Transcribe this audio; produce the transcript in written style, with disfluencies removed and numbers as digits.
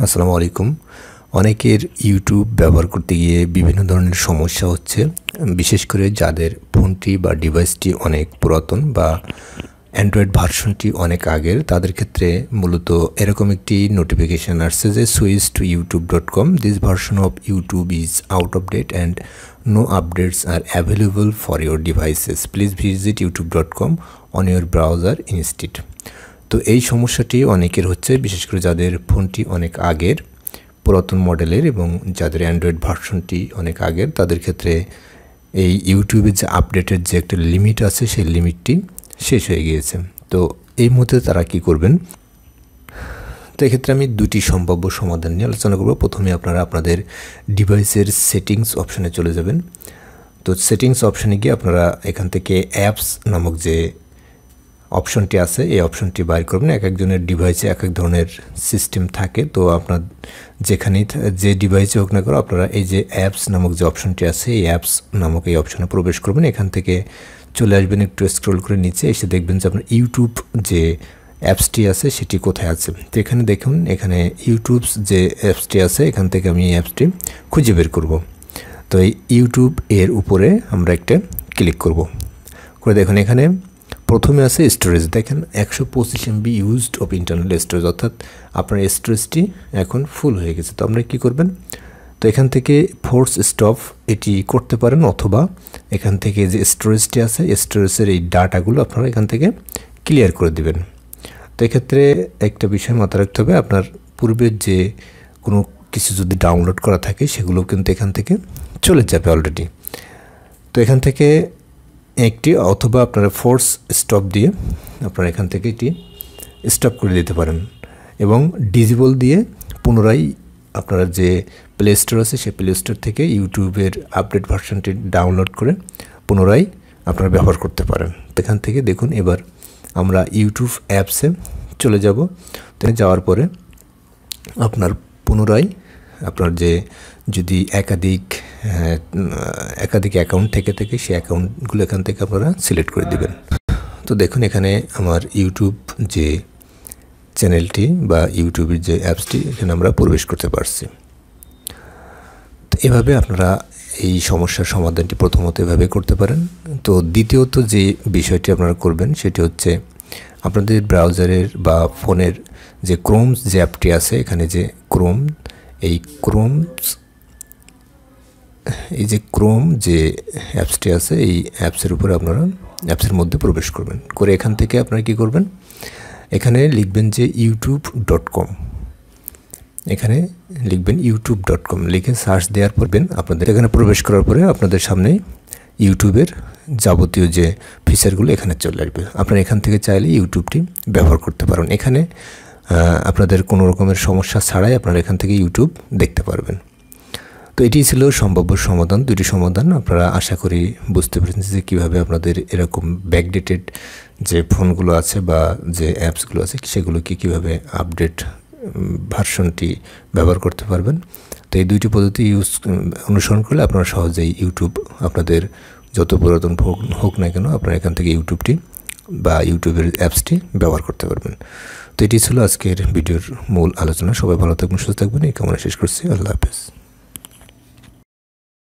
আসসালামু আলাইকুম। অনেকের ইউটিউব ব্যবহার করতে গিয়ে বিভিন্ন ধরনের সমস্যা হচ্ছে, বিশেষ করে যাদের ফোনটি বা ডিভাইসটি অনেক পুরাতন বা অ্যান্ড্রয়েড ভার্সনটি অনেক আগের, তাদের ক্ষেত্রে মূলত এরকম একটি নোটিফিকেশান আসছে যে switch to youtube.com, this version of YouTube is out of date and no updates are available for your devices, please visit youtube.com on your browser instead. তো এই সমস্যাটি অনেকের হচ্ছে, বিশেষ করে যাদের ফোনটি অনেক আগের পুরাতন মডেলের এবং যাদের অ্যান্ড্রয়েড ভার্সনটি অনেক আগের, তাদের ক্ষেত্রে এই ইউটিউবের যে আপডেটের যে একটা লিমিট আছে সেই লিমিটটি শেষ হয়ে গিয়েছে। তো এই মুহূর্তে তারা কি করবেন? তো এক্ষেত্রে আমি দুটি সম্ভাব্য সমাধান নিয়ে আলোচনা করব। প্রথমে আপনারা আপনাদের ডিভাইসের সেটিংস অপশানে চলে যাবেন। তো সেটিংস অপশানে গিয়ে আপনারা এখান থেকে অ্যাপস নামক যে অপশনটি আছে এই অপশনটি বাইর করবেন। এক একজনের ডিভাইসে এক এক ধরনের সিস্টেম থাকে, তো আপনার যেখানেই যে ডিভাইসে হোক না করো, আপনারা এই যে অ্যাপস নামক যে অপশনটি আছে এই অ্যাপস নামক এই অপশনে প্রবেশ করবেন। এখান থেকে চলে আসবেন, একটু স্ক্রল করে নিচে এসে দেখবেন যে আপনার ইউটিউব যে অ্যাপসটি আছে সেটি কোথায় আছে। তো এখানে দেখুন, এখানে ইউটিউব যে অ্যাপসটি আছে এখান থেকে আমি এই অ্যাপসটি খুঁজে বের করব। তো এই ইউটিউব এর উপরে আমরা একটা ক্লিক করব। করে দেখুন এখানে প্রথমে আছে স্টোরেজ। দেখেন 125 MB used of internal storage, অর্থাৎ আপনার স্টোরেজটি এখন ফুল হয়ে গেছে। তো আপনারা কী করবেন? তো এখান থেকে ফোর্স স্টপ এটি করতে পারেন, অথবা এখান থেকে যে স্টোরেজটি আছে স্টোরেজের এই ডাটাগুলো আপনারা এখান থেকে ক্লিয়ার করে দিবেন। তো এক্ষেত্রে একটা বিষয় মাথায় রাখতে হবে, আপনার পূর্বের যে কোনো কিছু যদি ডাউনলোড করা থাকে সেগুলো কিন্তু এখান থেকে চলে যাবে অলরেডি। তো এখান থেকে একটি অথবা আপনারা ফোর্স স্টপ দিয়ে আপনারা এখান থেকে এটি স্টপ করে দিতে পারেন, এবং ডিজেবল দিয়ে পুনরায় আপনারা যে প্লে স্টোর আছে সেই প্লে স্টোর থেকে ইউটিউবের আপডেট ভার্সনটি ডাউনলোড করে পুনরায় আপনারা ব্যবহার করতে পারেন। তো এখান থেকে দেখুন এবার আমরা ইউটিউব অ্যাপসে চলে যাব। তো যাওয়ার পরে আপনার পুনরায় আপনার যে যদি একাধিক অ্যাকাউন্ট থেকে সেই অ্যাকাউন্টগুলো এখান থেকে আপনারা সিলেক্ট করে দিবেন। তো দেখুন এখানে আমার ইউটিউব যে চ্যানেলটি বা ইউটিউবের যে অ্যাপসটি এখানে আমরা প্রবেশ করতে পারছি। তো এভাবে আপনারা এই সমস্যার সমাধানটি প্রথমত এভাবে করতে পারেন। তো দ্বিতীয়ত যে বিষয়টি আপনারা করবেন সেটি হচ্ছে, আপনাদের ব্রাউজারের বা ফোনের যে ক্রোম যে অ্যাপটি আছে, এখানে যে ক্রোম যে অ্যাপসটি আছে এই অ্যাপসের উপরে আপনারা অ্যাপসের মধ্যে প্রবেশ করবেন। করে এখান থেকে আপনারা কী করবেন? এখানে লিখবেন যে youtube.com, এখানে লিখবেন youtube.com, লিখে সার্চ দেওয়ার পরবেন। আপনাদের এখানে প্রবেশ করার পরে আপনাদের সামনে ইউটিউবের যাবতীয় যে ফিচারগুলো এখানে চলে আসবে। আপনারা এখান থেকে চাইলে ইউটিউবটি ব্যবহার করতে পারেন। এখানে আপনাদের কোনো রকমের সমস্যা ছাড়াই আপনারা এখান থেকে ইউটিউব দেখতে পারবেন। তো এটি ছিল সম্ভাব্য সমাধান, দুটি সমাধান। আপনারা আশা করি বুঝতে পেরেছেন যে কীভাবে আপনাদের এরকম ব্যাকডেটেড যে ফোনগুলো আছে বা যে অ্যাপসগুলো আছে সেগুলোকে কীভাবে আপডেট ভার্সনটি ব্যবহার করতে পারবেন। তো এই দুইটি পদ্ধতি অনুসরণ করলে আপনারা সহজেই ইউটিউব আপনাদের যত পুরাতন ফোন হোক না কেন আপনারা এখান থেকে ইউটিউবটি বা ইউটিউবের অ্যাপসটি ব্যবহার করতে পারবেন। তো এটি ছিল আজকের ভিডিওর মূল আলোচনা। সবাই ভালো থাকবেন, সুস্থ থাকবেন, এই কামনা শেষ করছি। আল্লাহ হাফেজ।